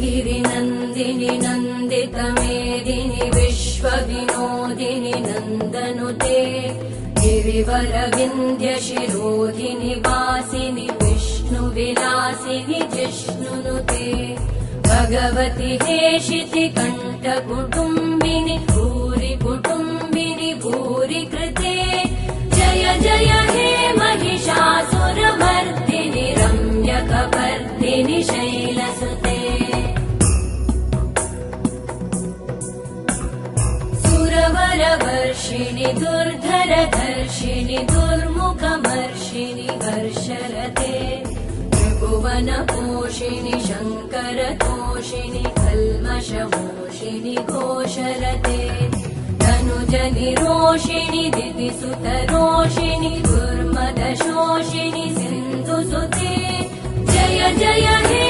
गिरिनन्दिनि नन्दितमेदिनि विश्वविनोदिनि नन्दनुते गिरिवरविन्ध्यशिरोधिनि वासिनि विष्णुविलासिनि जिष्णुनुते भगवति हेशिति कण्ठकुटुम्बिनि भूरि कुटुम्बिनि भूरि कृते जय जय हे महिषासुरमर्दिनि रम्यकपर्दिनि शैलसुते सुरवरवर्षिणि दुर्धरधर्षिणि दुर्मुखमर्षिणि हर्षरते त्रिभुवनपोषिणि शङ्करतोषिणि कल्मषमोषिणि घोषरते तनुजनिरोषिणि दितिसुतरोषिणि दुर्मदशोषिणि सिन्धुसुते जय जय हे